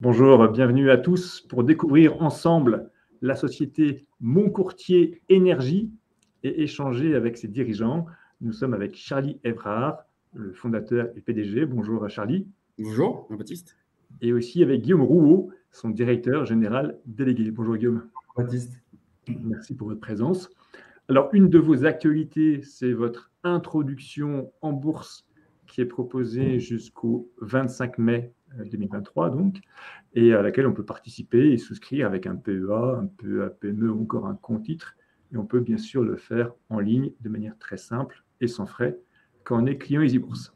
Bonjour, bienvenue à tous pour découvrir ensemble la société Mon Courtier Énergie et échanger avec ses dirigeants. Nous sommes avec Charlie Evrard, le fondateur et PDG. Bonjour à Charlie. Bonjour, Jean-Baptiste. Et aussi avec Guillaume Rouault, son directeur général délégué. Bonjour Guillaume. Baptiste. Merci pour votre présence. Alors, une de vos actualités, c'est votre introduction en bourse qui est proposée jusqu'au 25 mai 2023, donc, et à laquelle on peut participer et souscrire avec un PEA, un PEA PME ou encore un compte titre. Et on peut bien sûr le faire en ligne de manière très simple et sans frais quand on est client EasyBourse.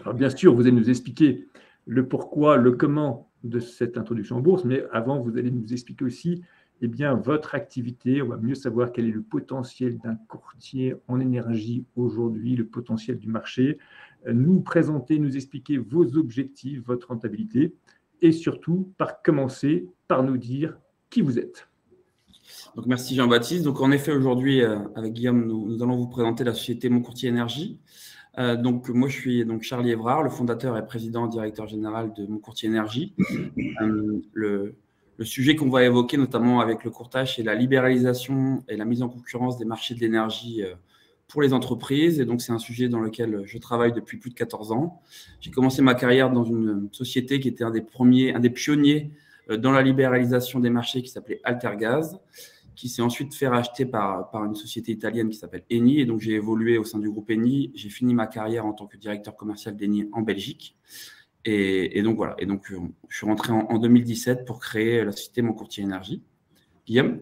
Alors, bien sûr, vous allez nous expliquer le pourquoi, le comment de cette introduction en bourse, mais avant, vous allez nous expliquer aussi votre activité. On va mieux savoir quel est le potentiel d'un courtier en énergie aujourd'hui, le potentiel du marché, nous présenter, nous expliquer vos objectifs, votre rentabilité et surtout commencer par nous dire qui vous êtes. Donc, merci Jean-Baptiste. Donc, en effet, aujourd'hui, avec Guillaume, nous allons vous présenter la société Mon Courtier Énergie. Donc, moi, je suis Charlie Evrard, le fondateur et président directeur général de Mon Courtier Énergie. Le sujet qu'on va évoquer, notamment avec le courtage, c'est la libéralisation et la mise en concurrence des marchés de l'énergie pour les entreprises. Et donc, c'est un sujet dans lequel je travaille depuis plus de 14 ans. J'ai commencé ma carrière dans une société qui était un des pionniers dans la libéralisation des marchés qui s'appelait Altergaz, qui s'est ensuite fait racheter par une société italienne qui s'appelle Eni. Et donc, j'ai évolué au sein du groupe Eni. J'ai fini ma carrière en tant que directeur commercial d'Eni en Belgique. Et donc, voilà. Et donc, je suis rentré en 2017 pour créer la société Mon Courtier Énergie. Guillaume ?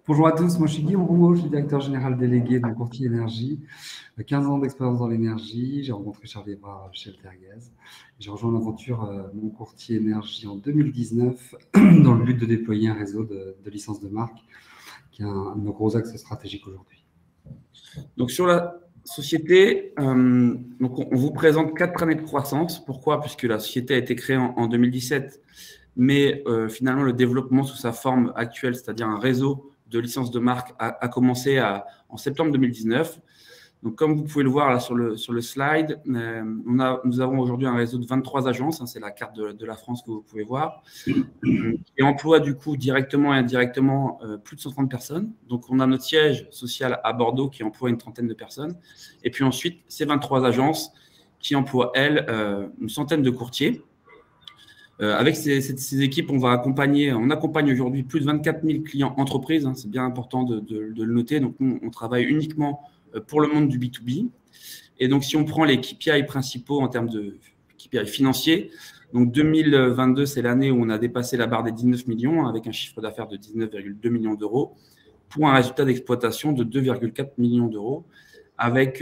Bonjour à tous, moi je suis Guillaume Rouault, je suis directeur général délégué de Mon Courtier Énergie. 15 ans d'expérience dans l'énergie. J'ai rencontré Charlie Evrard chez Altergaz. J'ai rejoint l'aventure Mon Courtier Énergie en 2019 dans le but de déployer un réseau de licences de marque qui est un de nos gros axes stratégiques aujourd'hui. Donc, sur la société, donc on vous présente 4 années de croissance. Pourquoi ? Puisque la société a été créée en 2017, mais finalement, le développement sous sa forme actuelle, c'est-à-dire un réseau de licences de marque, a commencé en septembre 2019. Donc, comme vous pouvez le voir là sur le slide, nous avons aujourd'hui un réseau de 23 agences, c'est la carte de la France que vous pouvez voir, et emploie du coup directement et indirectement plus de 130 personnes. Donc, on a notre siège social à Bordeaux qui emploie une trentaine de personnes. Et puis ensuite, ces 23 agences qui emploient, elles, une centaine de courtiers. Avec ces équipes, on accompagne aujourd'hui plus de 24 000 clients entreprises. C'est bien important de le noter. Donc, nous, on travaille uniquement pour le monde du B2B. Et donc, si on prend les KPI principaux en termes de KPI financiers, donc 2022, c'est l'année où on a dépassé la barre des 19 millions avec un chiffre d'affaires de 19,2 millions d'euros pour un résultat d'exploitation de 2,4 millions d'euros avec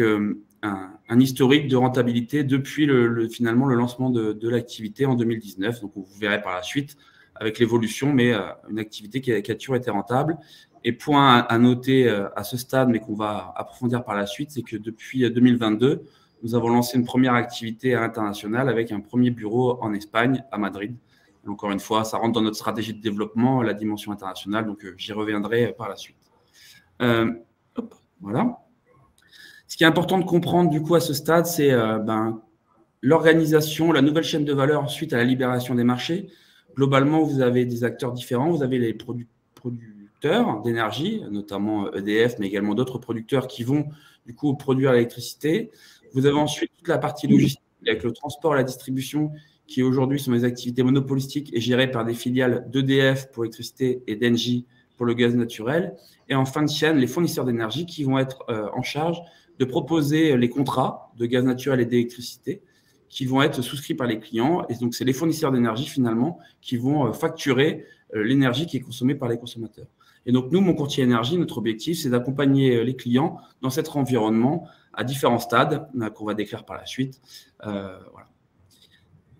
un historique de rentabilité depuis finalement le lancement de l'activité en 2019. Donc, vous verrez par la suite avec l'évolution, mais une activité qui a toujours été rentable. Et point à noter à ce stade, mais qu'on va approfondir par la suite, c'est que depuis 2022, nous avons lancé une première activité à l'international avec un premier bureau en Espagne, à Madrid. Et encore une fois, ça rentre dans notre stratégie de développement, la dimension internationale, donc j'y reviendrai par la suite. Voilà. Ce qui est important de comprendre du coup à ce stade, c'est l'organisation, la nouvelle chaîne de valeur suite à la libération des marchés. Globalement, vous avez des acteurs différents. Vous avez les producteurs d'énergie, notamment EDF, mais également d'autres producteurs qui vont du coup produire l'électricité. Vous avez ensuite toute la partie logistique avec le transport et la distribution qui aujourd'hui sont des activités monopolistiques et gérées par des filiales d'EDF pour l'électricité et d'Engie pour le gaz naturel. Et en fin de chaîne, les fournisseurs d'énergie qui vont être en charge de proposer les contrats de gaz naturel et d'électricité qui vont être souscrits par les clients. Et donc, c'est les fournisseurs d'énergie, finalement, qui vont facturer l'énergie qui est consommée par les consommateurs. Et donc, nous, Mon Courtier Énergie, notre objectif, c'est d'accompagner les clients dans cet environnement à différents stades qu'on va décrire par la suite. Voilà.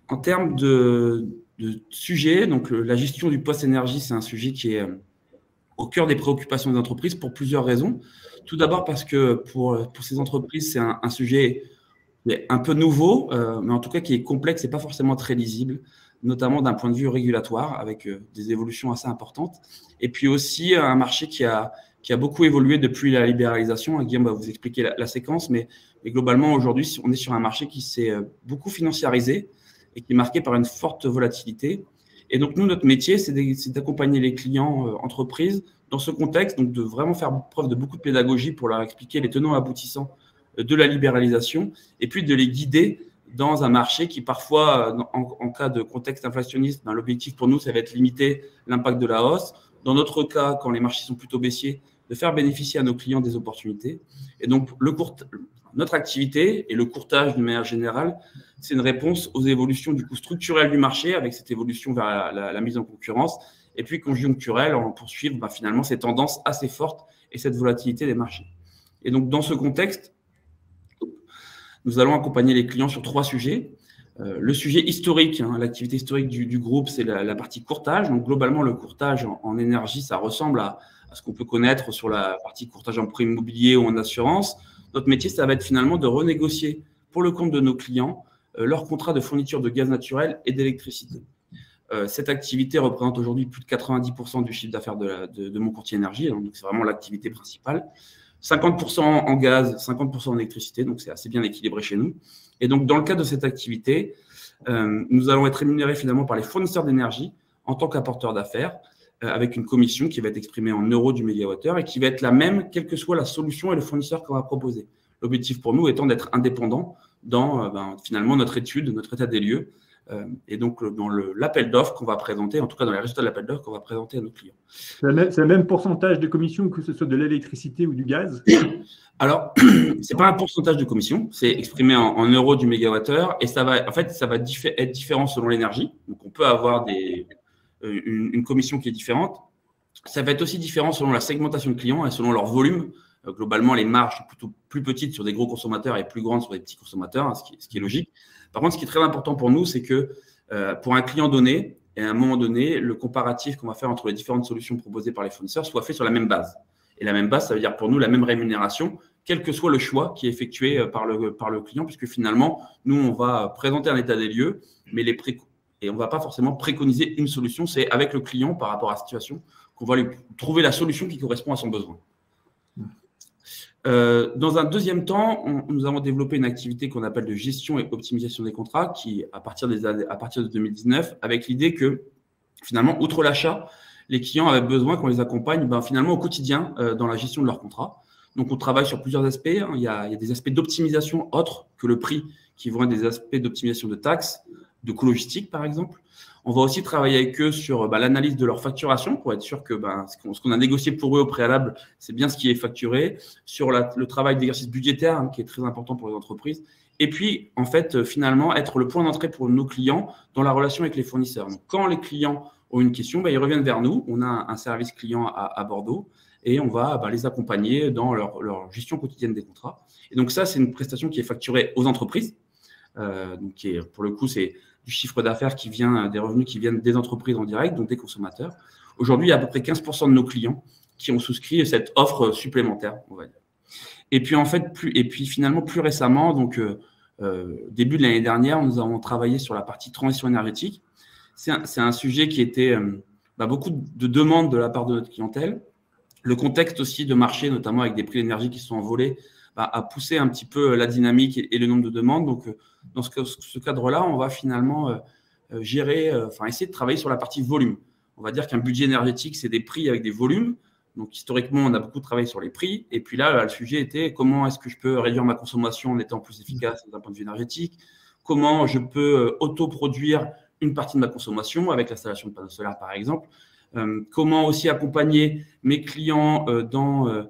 En termes de sujet, donc la gestion du post-énergie, c'est un sujet qui est au cœur des préoccupations des entreprises pour plusieurs raisons. Tout d'abord parce que pour ces entreprises, c'est un sujet un peu nouveau, mais en tout cas qui est complexe et pas forcément très lisible, notamment d'un point de vue régulatoire, avec des évolutions assez importantes. Et puis aussi un marché qui a beaucoup évolué depuis la libéralisation. Guillaume va vous expliquer la séquence, mais globalement, aujourd'hui, on est sur un marché qui s'est beaucoup financiarisé et qui est marqué par une forte volatilité Et donc, nous, notre métier, c'est d'accompagner les clients entreprises dans ce contexte, donc de vraiment faire preuve de beaucoup de pédagogie pour leur expliquer les tenants et aboutissants de la libéralisation et puis de les guider dans un marché qui parfois, en cas de contexte inflationniste, l'objectif pour nous, ça va être limiter l'impact de la hausse. Dans notre cas, quand les marchés sont plutôt baissiers, de faire bénéficier à nos clients des opportunités. Et donc, notre activité et le courtage de manière générale, c'est une réponse aux évolutions du coût structurel du marché avec cette évolution vers la mise en concurrence et puis conjoncturelle en poursuivre finalement ces tendances assez fortes et cette volatilité des marchés. Et donc, dans ce contexte, nous allons accompagner les clients sur 3 sujets. Le sujet historique, l'activité historique du groupe, c'est la partie courtage. Donc, globalement, le courtage en énergie, ça ressemble à ce qu'on peut connaître sur la partie courtage en prêt immobilier ou en assurance. Notre métier, ça va être finalement de renégocier pour le compte de nos clients leurs contrats de fourniture de gaz naturel et d'électricité. Cette activité représente aujourd'hui plus de 90% du chiffre d'affaires de mon courtier énergie. Donc, c'est vraiment l'activité principale. 50% en gaz, 50% en électricité, donc c'est assez bien équilibré chez nous. Et donc, dans le cadre de cette activité, nous allons être rémunérés finalement par les fournisseurs d'énergie en tant qu'apporteurs d'affaires, avec une commission qui va être exprimée en euros du mégawattheure et qui va être la même, quelle que soit la solution et le fournisseur qu'on va proposer. L'objectif pour nous étant d'être indépendant dans finalement notre étude, notre état des lieux, et donc dans l'appel d'offres qu'on va présenter, en tout cas dans les résultats de l'appel d'offres qu'on va présenter à nos clients. C'est le même pourcentage de commission que ce soit de l'électricité ou du gaz? Alors, ce n'est pas un pourcentage de commission, c'est exprimé en euros du mégawattheure et ça va être différent selon l'énergie. Donc, on peut avoir une commission qui est différente. Ça va être aussi différent selon la segmentation de clients et selon leur volume. Globalement, les marges sont plutôt plus petites sur des gros consommateurs et plus grandes sur des petits consommateurs, ce qui est logique. Par contre, ce qui est très important pour nous, c'est que pour un client donné, et à un moment donné, le comparatif qu'on va faire entre les différentes solutions proposées par les fournisseurs soit fait sur la même base. Et la même base, ça veut dire pour nous la même rémunération, quel que soit le choix qui est effectué par le client, puisque finalement, nous, on va présenter un état des lieux, mais et on ne va pas forcément préconiser une solution. C'est avec le client, par rapport à la situation, qu'on va lui trouver la solution qui correspond à son besoin. Dans un deuxième temps, nous avons développé une activité qu'on appelle de gestion et optimisation des contrats qui, à partir de 2019, avec l'idée que, finalement, outre l'achat, les clients avaient besoin qu'on les accompagne finalement au quotidien dans la gestion de leurs contrats. Donc, on travaille sur plusieurs aspects. Il y a des aspects d'optimisation autres que le prix, qui vont être des aspects d'optimisation de taxes, de coûts logistiques, par exemple. On va aussi travailler avec eux sur l'analyse de leur facturation pour être sûr que ce qu'on a négocié pour eux au préalable, c'est bien ce qui est facturé, sur le travail d'exercice budgétaire qui est très important pour les entreprises. Et puis, en fait, finalement, être le point d'entrée pour nos clients dans la relation avec les fournisseurs. Donc, quand les clients ont une question, ils reviennent vers nous. On a un service client à Bordeaux et on va les accompagner dans leur gestion quotidienne des contrats. Et donc, ça, c'est une prestation qui est facturée aux entreprises. Donc, pour le coup, c'est du chiffre d'affaires des revenus qui viennent des entreprises en direct, donc des consommateurs. Aujourd'hui, il y a à peu près 15% de nos clients qui ont souscrit cette offre supplémentaire, on va dire. Et puis, en fait, finalement, plus récemment, donc début de l'année dernière, nous avons travaillé sur la partie transition énergétique. C'est un sujet qui était beaucoup de demandes de la part de notre clientèle. Le contexte aussi de marché, notamment avec des prix d'énergie qui sont envolés, a poussé un petit peu la dynamique et le nombre de demandes. Donc, dans ce cadre-là, on va finalement essayer de travailler sur la partie volume. On va dire qu'un budget énergétique, c'est des prix avec des volumes. Donc, historiquement, on a beaucoup travaillé sur les prix. Et puis là, le sujet était comment est-ce que je peux réduire ma consommation en étant plus efficace d'un point de vue énergétique? Comment je peux autoproduire une partie de ma consommation avec l'installation de panneaux solaires, par exemple? Comment aussi accompagner mes clients dans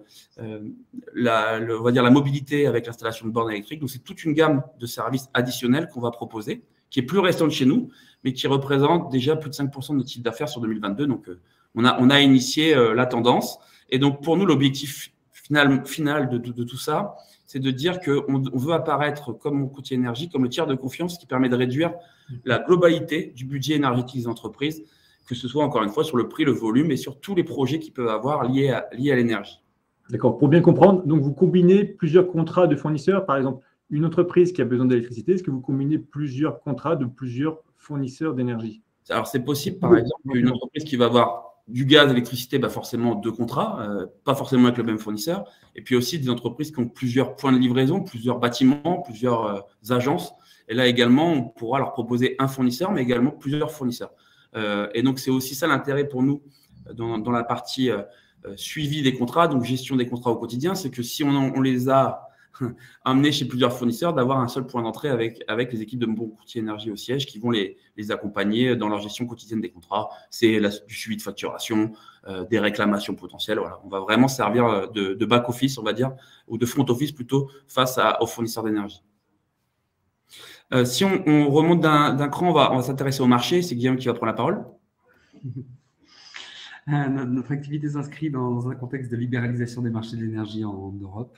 la mobilité avec l'installation de bornes électriques. Donc, c'est toute une gamme de services additionnels qu'on va proposer, qui est plus récente chez nous, mais qui représente déjà plus de 5% de notre chiffre d'affaires sur 2022. Donc, on a initié la tendance. Et donc, pour nous, l'objectif final de tout ça, c'est de dire qu'on veut apparaître comme mon courtier énergie, comme le tiers de confiance qui permet de réduire la globalité du budget énergétique des entreprises, que ce soit encore une fois sur le prix, le volume et sur tous les projets qu'ils peuvent avoir liés à l'énergie. D'accord. Pour bien comprendre, donc vous combinez plusieurs contrats de fournisseurs. Par exemple, une entreprise qui a besoin d'électricité, est-ce que vous combinez plusieurs contrats de plusieurs fournisseurs d'énergie? Alors, c'est possible, par exemple, qu'une entreprise qui va avoir du gaz, d'électricité, forcément 2 contrats, pas forcément avec le même fournisseur. Et puis aussi des entreprises qui ont plusieurs points de livraison, plusieurs bâtiments, plusieurs agences. Et là également, on pourra leur proposer un fournisseur, mais également plusieurs fournisseurs. Et donc, c'est aussi ça l'intérêt pour nous dans la partie suivi des contrats, donc gestion des contrats au quotidien, c'est que si on les a amenés chez plusieurs fournisseurs, d'avoir un seul point d'entrée avec les équipes de Mon Courtier Énergie au siège qui vont les accompagner dans leur gestion quotidienne des contrats. C'est du suivi de facturation, des réclamations potentielles. Voilà. On va vraiment servir de back-office, on va dire, ou de front-office plutôt, face aux fournisseurs d'énergie. Si on remonte d'un cran, on va s'intéresser au marché. C'est Guillaume qui va prendre la parole. Notre activité s'inscrit dans un contexte de libéralisation des marchés de l'énergie en Europe.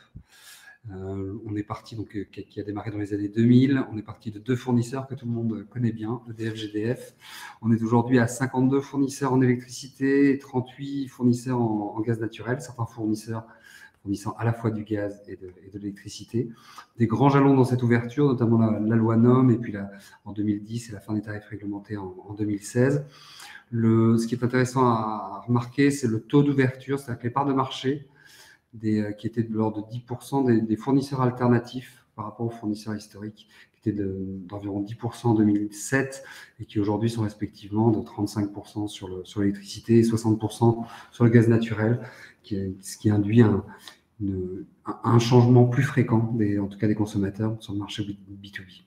On est parti, donc, qui a démarré dans les années 2000. On est parti de 2 fournisseurs que tout le monde connaît bien, EDF, GDF. On est aujourd'hui à 52 fournisseurs en électricité et 38 fournisseurs en gaz naturel. Certains fournisseurs fournissant à la fois du gaz et de l'électricité. Des grands jalons dans cette ouverture, notamment la loi NOM et puis en 2010 et la fin des tarifs réglementés en 2016. Ce qui est intéressant à remarquer, c'est le taux d'ouverture, c'est-à-dire que les parts de marché qui étaient de l'ordre de 10% des fournisseurs alternatifs par rapport aux fournisseurs historiques, qui étaient d'environ 10% en 2007 et qui aujourd'hui sont respectivement de 35% sur l'électricité et 60% sur le gaz naturel, ce qui induit un changement plus fréquent, en tout cas des consommateurs sur le marché B2B.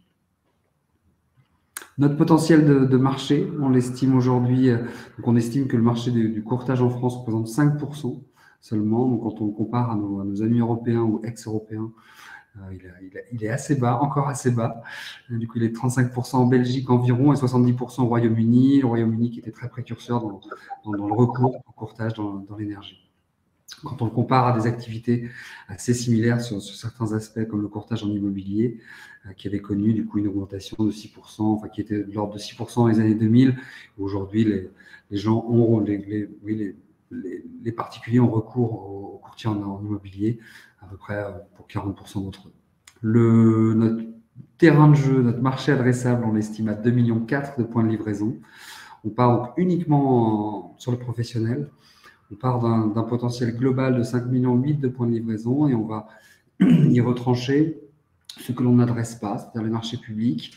Notre potentiel de marché, on l'estime aujourd'hui, on estime que le marché du courtage en France représente 5% seulement. Donc, quand on compare à nos amis européens ou ex-européens, il est assez bas, encore assez bas. Du coup, il est 35% en Belgique environ et 70% au Royaume-Uni. Le Royaume-Uni qui était très précurseur dans le recours au courtage dans l'énergie. Quand on le compare à des activités assez similaires sur certains aspects, comme le courtage en immobilier, qui avait connu du coup une augmentation de 6%, enfin qui était de l'ordre de 6% dans les années 2000. Aujourd'hui, les particuliers ont recours aux courtiers en immobilier, à peu près pour 40% d'entre eux. Notre terrain de jeu, notre marché adressable, on l'estime à 2,4 millions de points de livraison. On part donc uniquement sur le professionnel. On part d'un potentiel global de 5,8 millions de points de livraison et on va y retrancher ce que l'on n'adresse pas, c'est-à-dire les marchés publics,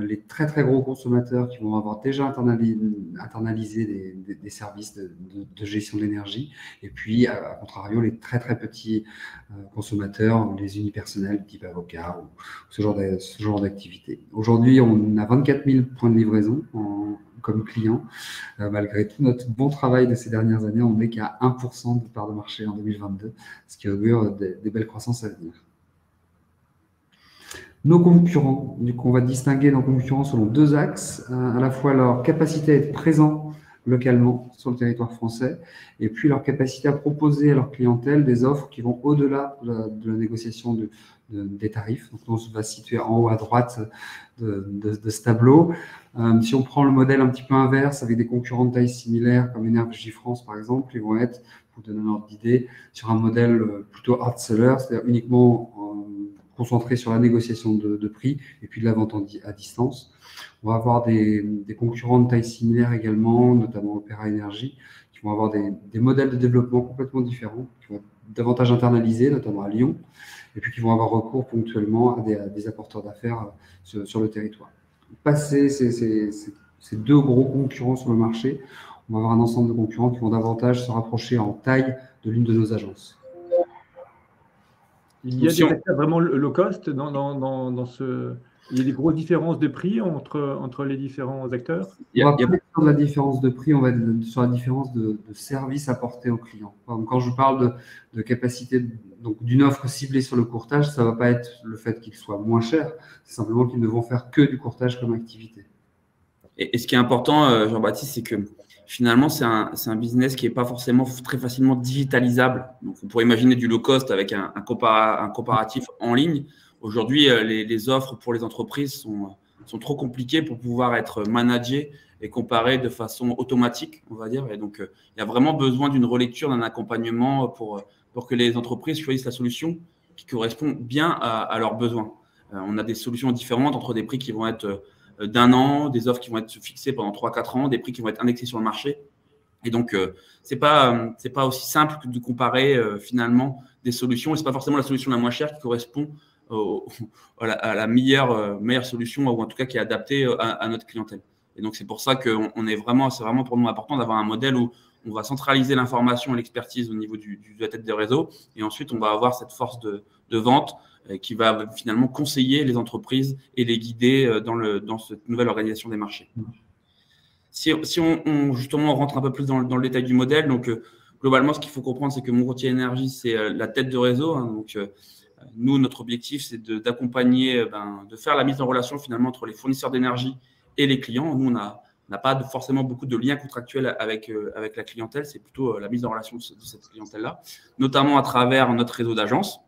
les très très gros consommateurs qui vont avoir déjà internalisé des services de gestion de l'énergie, et puis à contrario les très très petits consommateurs, les unipersonnels type avocats ou ce genre d'activité. Aujourd'hui, on a 24 000 points de livraison comme clients. Malgré tout notre bon travail de ces dernières années, on n'est qu'à 1% de part de marché en 2022, ce qui augure des belles croissances à venir. Nos concurrents, du coup, on va distinguer nos concurrents selon 2 axes, à la fois leur capacité à être présents localement sur le territoire français et puis leur capacité à proposer à leur clientèle des offres qui vont au-delà de la négociation des tarifs. Donc, on va se situer en haut à droite de ce tableau. Si on prend le modèle un petit peu inverse avec des concurrents de taille similaire comme Énergie France par exemple, ils vont être, pour donner un ordre d'idée, sur un modèle plutôt hard seller, c'est-à-dire uniquement concentré sur la négociation de prix et puis de la vente à distance. On va avoir des concurrents de taille similaire également, notamment Opéra Énergie, qui vont avoir des modèles de développement complètement différents, qui vont être davantage internalisés, notamment à Lyon, et puis qui vont avoir recours ponctuellement à des apporteurs d'affaires sur le territoire. Passer ces 2 gros concurrents sur le marché, on va avoir un ensemble de concurrents qui vont davantage se rapprocher en taille de l'une de nos agences. Il y a des acteurs vraiment low cost dans ce... Il y a des grosses différences de prix entre les différents acteurs. On va pas être sur la différence de prix, on va être sur la différence de service apporté aux clients. Quand je parle de capacité d'une offre ciblée sur le courtage, ça ne va pas être le fait qu'il soit moins cher, c'est simplement qu'ils ne vont faire que du courtage comme activité. Et ce qui est important, Jean-Baptiste, c'est que finalement, c'est un business qui n'est pas forcément très facilement digitalisable. Donc, on pourrait imaginer du low cost avec un comparatif en ligne. Aujourd'hui, les offres pour les entreprises sont trop compliquées pour pouvoir être managées et comparées de façon automatique, on va dire. Et donc, il y a vraiment besoin d'une relecture, d'un accompagnement pour que les entreprises choisissent la solution qui correspond bien à leurs besoins. On a des solutions différentes entre des prix qui vont être d'1 an, des offres qui vont être fixées pendant 3-4 ans, des prix qui vont être indexés sur le marché. Et donc, c'est pas aussi simple que de comparer finalement des solutions. Et ce n'est pas forcément la solution la moins chère qui correspond à la meilleure solution, ou en tout cas qui est adaptée à notre clientèle. Et donc, c'est pour ça que c'est vraiment pour nous important d'avoir un modèle où on va centraliser l'information et l'expertise au niveau de la tête de réseau. Et ensuite, on va avoir cette force de vente qui va finalement conseiller les entreprises et les guider dans cette nouvelle organisation des marchés. Si on justement rentre un peu plus dans le détail du modèle, donc globalement, ce qu'il faut comprendre, c'est que Mon Courtier Énergie, c'est la tête de réseau. Hein, donc, nous, notre objectif, c'est d'accompagner, de faire la mise en relation finalement entre les fournisseurs d'énergie et les clients. Nous, on n'a pas forcément beaucoup de liens contractuels avec la clientèle. C'est plutôt la mise en relation de cette clientèle-là, notamment à travers notre réseau d'agences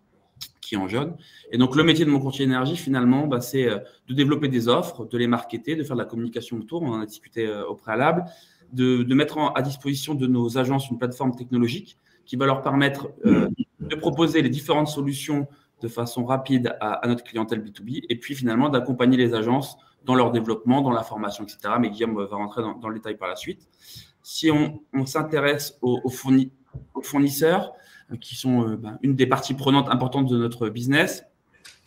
qui est en jaune. Et donc, le métier de Mon Courtier Énergie, finalement, c'est de développer des offres, de les marketer, de faire de la communication autour. On en a discuté au préalable, de mettre à disposition de nos agences une plateforme technologique qui va leur permettre de proposer les différentes solutions de façon rapide à notre clientèle B2B et puis finalement d'accompagner les agences dans leur développement, dans la formation, etc. Mais Guillaume va rentrer dans le détail par la suite. Si on s'intéresse aux fournisseurs, qui sont une des parties prenantes importantes de notre business.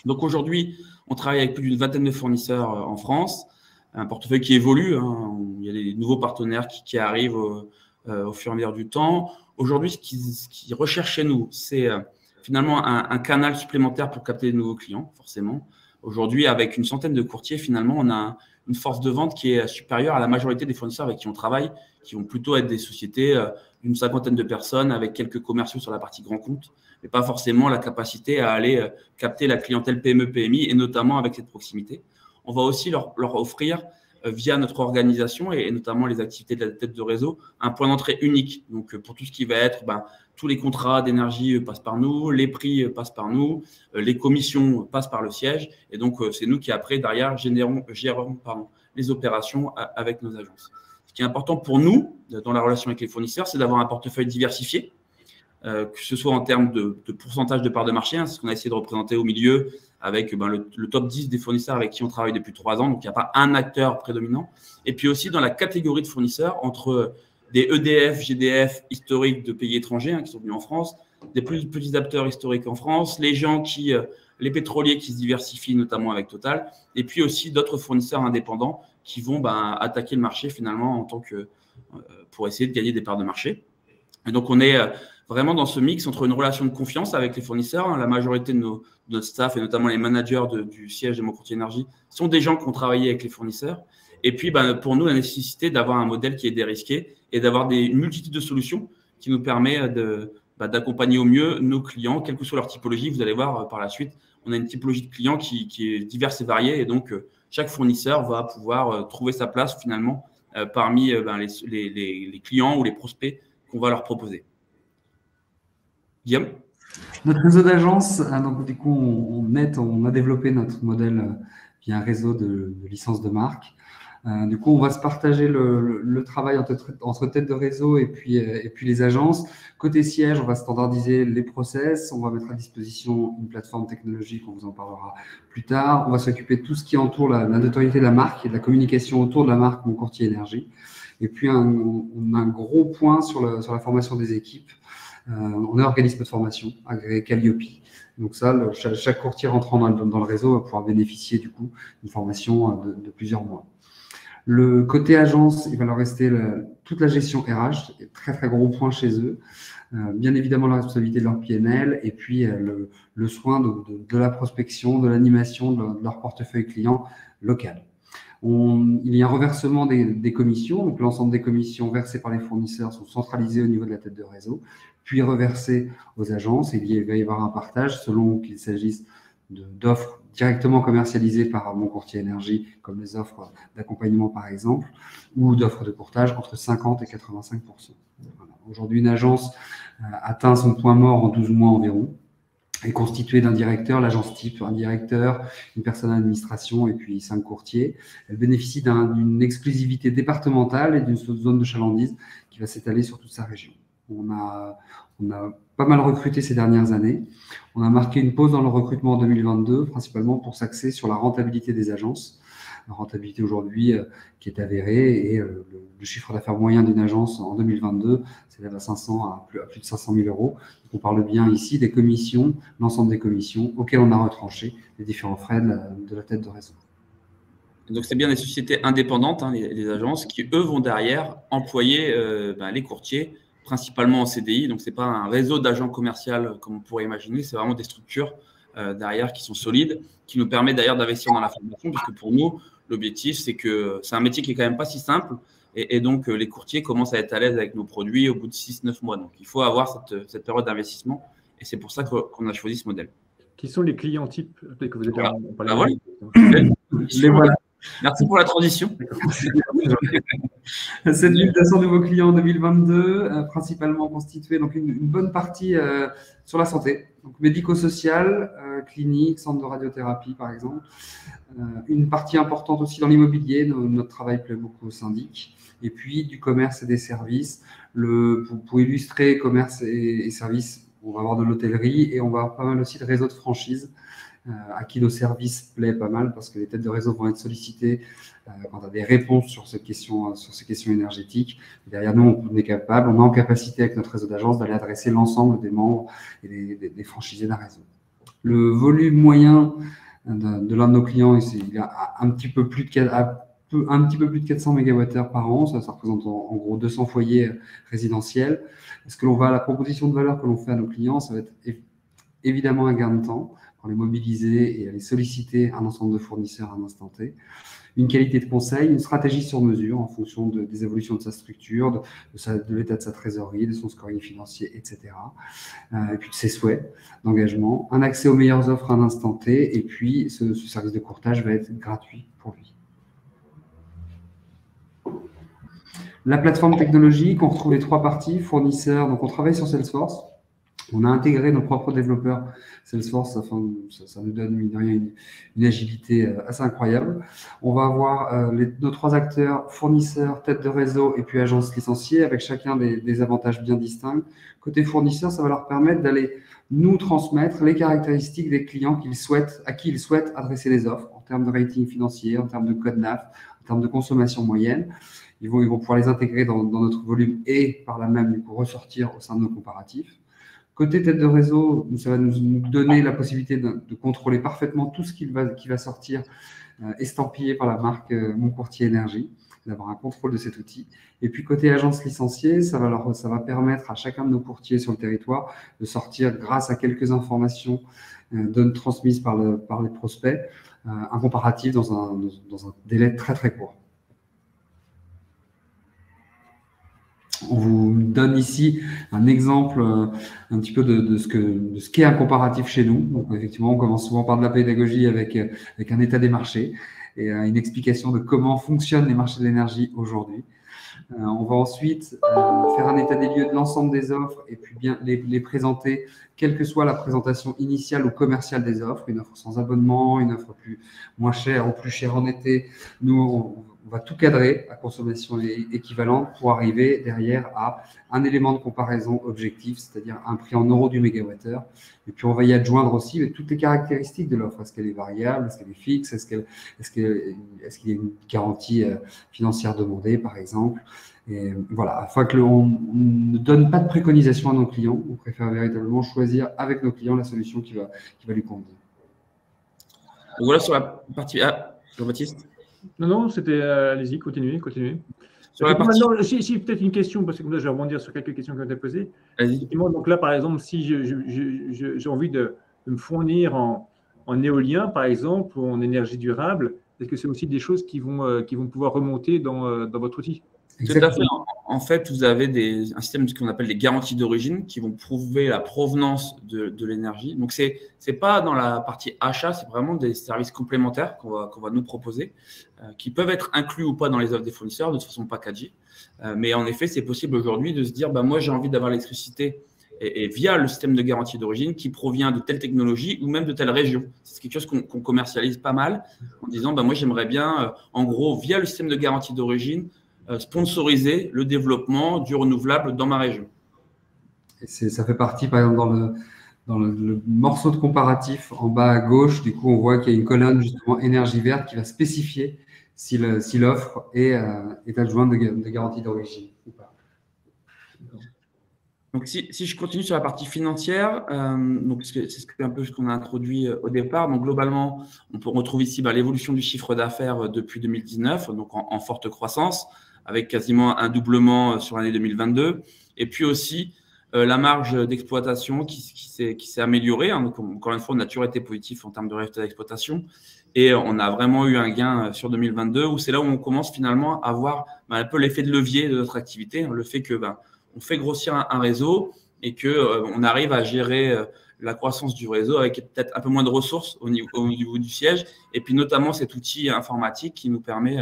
Donc aujourd'hui, on travaille avec plus d'une vingtaine de fournisseurs en France, un portefeuille qui évolue. Hein. Il y a des nouveaux partenaires qui arrivent au fur et à mesure du temps. Aujourd'hui, ce qu'ils recherchent chez nous, c'est finalement un canal supplémentaire pour capter de nouveaux clients, forcément. Aujourd'hui, avec une centaine de courtiers, finalement, on a une force de vente qui est supérieure à la majorité des fournisseurs avec qui on travaille, qui vont plutôt être des sociétés d'une cinquantaine de personnes avec quelques commerciaux sur la partie grand compte, mais pas forcément la capacité à aller capter la clientèle PME-PMI et notamment avec cette proximité. On va aussi leur offrir, via notre organisation et notamment les activités de la tête de réseau, un point d'entrée unique. Donc, pour tout ce qui va être, tous les contrats d'énergie passent par nous, les prix passent par nous, les commissions passent par le siège. Et donc, c'est nous qui, après, derrière, gérons les opérations avec nos agences. Ce qui est important pour nous, dans la relation avec les fournisseurs, c'est d'avoir un portefeuille diversifié, que ce soit en termes de pourcentage de part de marché. Hein, c'est ce qu'on a essayé de représenter au milieu avec le top 10 des fournisseurs avec qui on travaille depuis 3 ans. Donc, il n'y a pas un acteur prédominant. Et puis aussi dans la catégorie de fournisseurs, entre des EDF, GDF historiques de pays étrangers qui sont venus en France, des plus petits acteurs historiques en France, les pétroliers qui se diversifient notamment avec Total, et puis aussi d'autres fournisseurs indépendants qui vont attaquer le marché finalement pour essayer de gagner des parts de marché. Et donc, on est vraiment dans ce mix entre une relation de confiance avec les fournisseurs. Hein. La majorité de notre staff et notamment les managers du siège de Mon Courtier Énergie sont des gens qui ont travaillé avec les fournisseurs. Et puis, pour nous, la nécessité d'avoir un modèle qui est dérisqué et d'avoir une multitude de solutions qui nous permet d'accompagner au mieux nos clients, quelle que soit leur typologie. Vous allez voir par la suite, on a une typologie de clients qui est diverse et variée. Et donc, chaque fournisseur va pouvoir trouver sa place finalement parmi les clients ou les prospects qu'on va leur proposer. Guillaume ? Notre réseau d'agences, donc du coup, on a développé notre modèle via un réseau de licences de marque. Du coup, on va se partager le travail entre tête de réseau et puis les agences. Côté siège, on va standardiser les process. On va mettre à disposition une plateforme technologique, on vous en parlera plus tard. On va s'occuper de tout ce qui entoure la notoriété de la marque et de la communication autour de la marque Mon Courtier Énergie. Et puis, on a un gros point sur la formation des équipes. On est un organisme de formation agréé Calliope. Donc ça, chaque courtier rentrant dans le réseau va pouvoir bénéficier du coup d'une formation de plusieurs mois. Le côté agence, il va leur rester toute la gestion RH, très très gros point chez eux. Bien évidemment la responsabilité de leur PNL et puis le soin de la prospection, de l'animation de leur portefeuille client local. Il y a un reversement des commissions, donc l'ensemble des commissions versées par les fournisseurs sont centralisées au niveau de la tête de réseau, puis reversées aux agences. Et il va y avoir un partage selon qu'il s'agisse d'offres directement commercialisées par Mon Courtier Énergie, comme les offres d'accompagnement par exemple, ou d'offres de courtage entre 50 et 85%. Voilà. Aujourd'hui, une agence atteint son point mort en 12 mois environ, est constituée d'un directeur, l'agence type, un directeur, une personne à l'administration et puis 5 courtiers. Elle bénéficie d'une exclusivité départementale et d'une zone de chalandise qui va s'étaler sur toute sa région. On a pas mal recruté ces dernières années. On a marqué une pause dans le recrutement en 2022, principalement pour s'axer sur la rentabilité des agences. La rentabilité aujourd'hui qui est avérée et le chiffre d'affaires moyen d'une agence en 2022 s'élève à plus de 500 000 euros. Donc on parle bien ici des commissions, l'ensemble des commissions auxquelles on a retranché les différents frais de la tête de réseau. Donc, c'est bien des sociétés indépendantes, hein, les agences, qui, eux, vont derrière employer les courtiers, principalement en CDI. Donc, ce n'est pas un réseau d'agents commerciaux comme on pourrait imaginer. C'est vraiment des structures derrière qui sont solides, qui nous permettent d'ailleurs d'investir dans la formation, parce que pour nous, l'objectif, c'est que c'est un métier qui est quand même pas si simple. Et donc, les courtiers commencent à être à l'aise avec nos produits au bout de 6-9 mois. Donc, il faut avoir cette période d'investissement. Et c'est pour ça qu'on a choisi ce modèle. Qui sont les clients types que vous Voilà. voilà. Voilà. Merci pour la transition. Cette limitation de nouveaux clients en 2022, principalement constituée, donc une bonne partie sur la santé, donc médico-social, clinique, centre de radiothérapie par exemple. Une partie importante aussi dans l'immobilier, notre travail plaît beaucoup aux syndics. Et puis du commerce et des services. Pour illustrer commerce et services, on va avoir de l'hôtellerie et on va avoir pas mal aussi de réseaux de franchise. À qui nos services plaît pas mal parce que les têtes de réseau vont être sollicitées quand on a des réponses sur ces questions énergétiques. Et derrière nous, on est en capacité avec notre réseau d'agence d'aller adresser l'ensemble des membres et des franchisés d'un réseau. Le volume moyen de l'un de nos clients, il a un petit peu plus de 400 MWh par an. Ça représente en gros 200 foyers résidentiels. La proposition de valeur que l'on fait à nos clients, ça va être évidemment un gain de temps, pour les mobiliser et aller solliciter un ensemble de fournisseurs à un instant T. Une qualité de conseil, une stratégie sur mesure en fonction des évolutions de sa structure, de l'état de sa trésorerie, de son scoring financier, etc. Et puis de ses souhaits d'engagement. Un accès aux meilleures offres à un instant T. Et puis, ce service de courtage va être gratuit pour lui. La plateforme technologique, on retrouve les 3 parties. Fournisseurs, donc on travaille sur Salesforce. On a intégré nos propres développeurs Salesforce, ça nous donne une agilité assez incroyable. On va avoir nos 3 acteurs, fournisseurs, tête de réseau et puis agences licenciées, avec chacun des avantages bien distincts. Côté fournisseurs, ça va leur permettre d'aller nous transmettre les caractéristiques des clients à qui ils souhaitent adresser les offres, en termes de rating financier, en termes de code NAF, en termes de consommation moyenne. Ils vont pouvoir les intégrer dans notre volume et par là même ressortir au sein de nos comparatifs. Côté tête de réseau, ça va nous donner la possibilité de contrôler parfaitement tout ce qui va sortir estampillé par la marque Mon Courtier Énergie, d'avoir un contrôle de cet outil. Et puis côté agence licenciée, ça va permettre à chacun de nos courtiers sur le territoire de sortir, grâce à quelques informations transmises par les prospects, un comparatif dans un délai très très court. On vous donne ici un exemple un petit peu de ce qu'est un comparatif chez nous. Donc, effectivement, on commence souvent par de la pédagogie avec un état des marchés et une explication de comment fonctionnent les marchés de l'énergie aujourd'hui. On va ensuite faire un état des lieux de l'ensemble des offres et puis bien les présenter, quelle que soit la présentation initiale ou commerciale des offres, une offre sans abonnement, une offre moins chère ou plus chère en été. Nous, on va tout cadrer à consommation équivalente pour arriver derrière à un élément de comparaison objectif, c'est-à-dire un prix en euros du mégawattheure. Et puis, on va y adjoindre aussi toutes les caractéristiques de l'offre. Est-ce qu'elle est variable? Est-ce qu'elle est fixe? Est-ce qu'il y a une garantie financière demandée, par exemple? Et voilà, afin que on ne donne pas de préconisation à nos clients, on préfère véritablement choisir avec nos clients la solution qui va lui convenir. Donc voilà sur la partie A, Jean-Baptiste. Non, c'était allez-y, continuez. Sur la partie... Si peut-être une question, parce que comme ça, je vais rebondir sur quelques questions qui ont été posées. Effectivement, donc là, par exemple, si j'ai envie de me fournir en éolien, par exemple, ou en énergie durable, est-ce que c'est aussi des choses qui vont pouvoir remonter dans votre outil? Tout à fait. En fait, vous avez un système qu'on appelle des garanties d'origine qui vont prouver la provenance de l'énergie. Donc, c'est pas dans la partie achat, c'est vraiment des services complémentaires qu'on va nous proposer, qui peuvent être inclus ou pas dans les offres des fournisseurs, de toute façon packagés. Mais en effet, c'est possible aujourd'hui de se dire, moi, j'ai envie d'avoir l'électricité et via le système de garantie d'origine qui provient de telle technologie ou même de telle région. C'est quelque chose qu'on commercialise pas mal en disant, moi, j'aimerais bien, en gros, via le système de garantie d'origine, sponsoriser le développement du renouvelable dans ma région. Et ça fait partie, par exemple, dans le morceau de comparatif en bas à gauche. Du coup, on voit qu'il y a une colonne justement énergie verte qui va spécifier si l'offre est adjointe de garantie d'origine ou pas. Donc, si je continue sur la partie financière, c'est un peu ce qu'on a introduit au départ. Donc, globalement, on retrouve ici l'évolution du chiffre d'affaires depuis 2019, donc en forte croissance, avec quasiment un doublement sur l'année 2022. Et puis aussi, la marge d'exploitation qui s'est améliorée. Donc, encore une fois, on a toujours été positif en termes de résultats d'exploitation. Et on a vraiment eu un gain sur 2022, où c'est là où on commence finalement à voir un peu l'effet de levier de notre activité, le fait que on fait grossir un réseau et qu'on arrive à gérer la croissance du réseau avec peut-être un peu moins de ressources au niveau du siège, et puis notamment cet outil informatique qui nous permet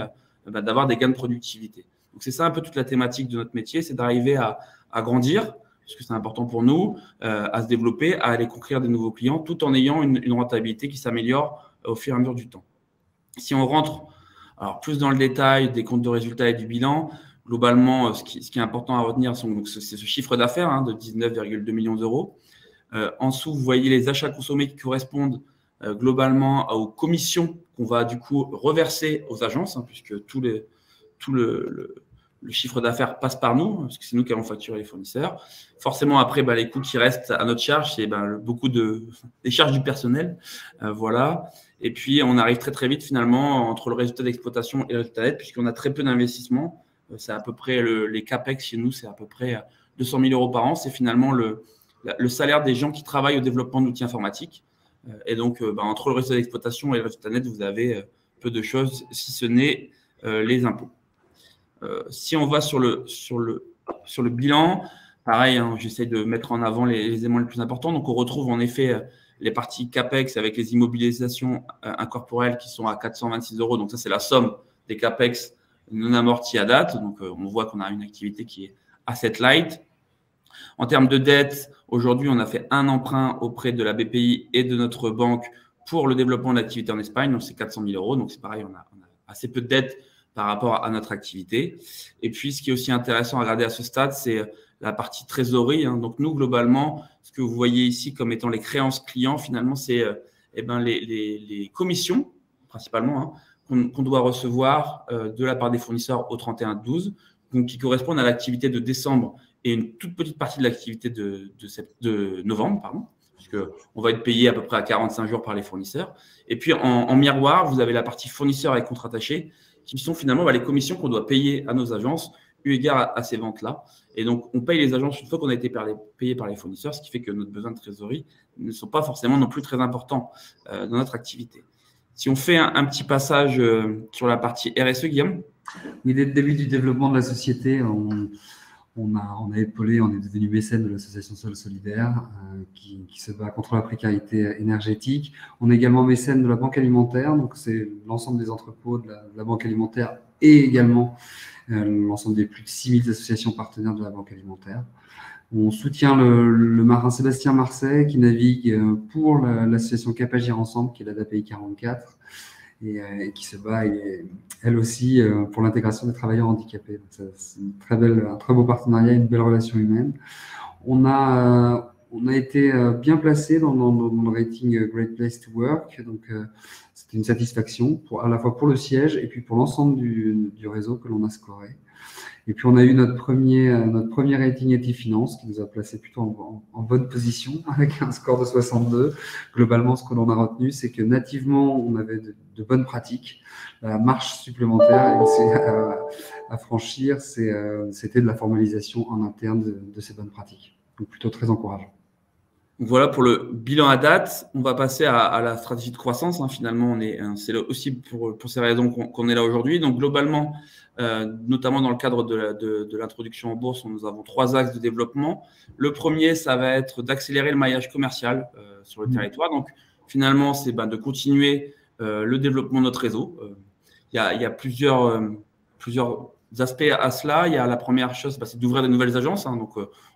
d'avoir des gains de productivité. Donc, c'est ça un peu toute la thématique de notre métier, c'est d'arriver à grandir, parce que c'est important pour nous, à se développer, à aller conquérir des nouveaux clients, tout en ayant une rentabilité qui s'améliore au fur et à mesure du temps. Si on rentre plus dans le détail des comptes de résultats et du bilan, globalement, ce qui est important à retenir, c'est ce chiffre d'affaires de 19,2 millions d'euros. En dessous, vous voyez les achats consommés qui correspondent globalement aux commissions qu'on va du coup reverser aux agences, puisque tout le chiffre d'affaires passe par nous, parce que c'est nous qui allons facturer les fournisseurs. Forcément, après, les coûts qui restent à notre charge, c'est beaucoup des charges du personnel. Voilà. Et puis, on arrive très, très vite finalement entre le résultat d'exploitation et le résultat net, puisqu'on a très peu d'investissement. C'est à peu près les CAPEX chez nous, c'est à peu près 200 000 euros par an. C'est finalement le salaire des gens qui travaillent au développement d'outils informatiques. Et donc, entre le résultat d'exploitation et le résultat net, vous avez peu de choses, si ce n'est les impôts. Si on va sur le bilan, pareil, j'essaie de mettre en avant les éléments les plus importants. Donc, on retrouve en effet les parties CAPEX avec les immobilisations incorporelles qui sont à 426 euros. Donc, ça, c'est la somme des CAPEX non amortis à date. Donc, on voit qu'on a une activité qui est asset light. En termes de dette, aujourd'hui, on a fait un emprunt auprès de la BPI et de notre banque pour le développement de l'activité en Espagne. Donc, c'est 400 000 euros. Donc, c'est pareil, on a assez peu de dettes par rapport à notre activité. Et puis, ce qui est aussi intéressant à regarder à ce stade, c'est la partie trésorerie. Donc, nous, globalement, ce que vous voyez ici comme étant les créances clients, finalement, c'est les commissions, principalement, qu'on doit recevoir de la part des fournisseurs au 31/12, donc qui correspondent à l'activité de décembre et une toute petite partie de l'activité de novembre, puisqu'on va être payé à peu près à 45 jours par les fournisseurs. Et puis, en miroir, vous avez la partie fournisseurs et contrats attachés, qui sont finalement les commissions qu'on doit payer à nos agences eu égard à ces ventes-là. Et donc, on paye les agences une fois qu'on a été payé par les fournisseurs, ce qui fait que nos besoins de trésorerie ne sont pas forcément non plus très importants dans notre activité. Si on fait un petit passage sur la partie RSE, Guillaume. Oui, dès le début du développement de la société, on a épaulé, on est devenu mécène de l'association Sol Solidaire qui se bat contre la précarité énergétique. On est également mécène de la Banque Alimentaire, donc c'est l'ensemble des entrepôts de la Banque Alimentaire et également l'ensemble des plus de 6000 associations partenaires de la Banque Alimentaire. On soutient le marin Sébastien Marseille qui navigue pour l'association Cap Agir Ensemble, qui est la d'API 44, et qui se bat, elle aussi, pour l'intégration des travailleurs handicapés. C'est un très beau partenariat, une belle relation humaine. On a été bien placé dans le rating Great Place to Work, donc c'était une satisfaction à la fois pour le siège et puis pour l'ensemble du réseau que l'on a scoré. Et puis, on a eu notre premier rating Etifinance qui nous a placé plutôt en bonne position avec un score de 62. Globalement, ce que l'on a retenu, c'est que nativement, on avait de bonnes pratiques. La marche supplémentaire à franchir, c'était de la formalisation en interne de ces bonnes pratiques. Donc, plutôt très encourageant. Voilà pour le bilan à date. On va passer à la stratégie de croissance. Finalement, c'est aussi pour ces raisons qu'on est là aujourd'hui. Donc, globalement, notamment dans le cadre de l'introduction en bourse, nous avons 3 axes de développement. Le premier, ça va être d'accélérer le maillage commercial sur le territoire. Donc, finalement, c'est de continuer le développement de notre réseau. Il y a plusieurs aspects à cela. Il y a la première chose, c'est d'ouvrir de nouvelles agences. Donc,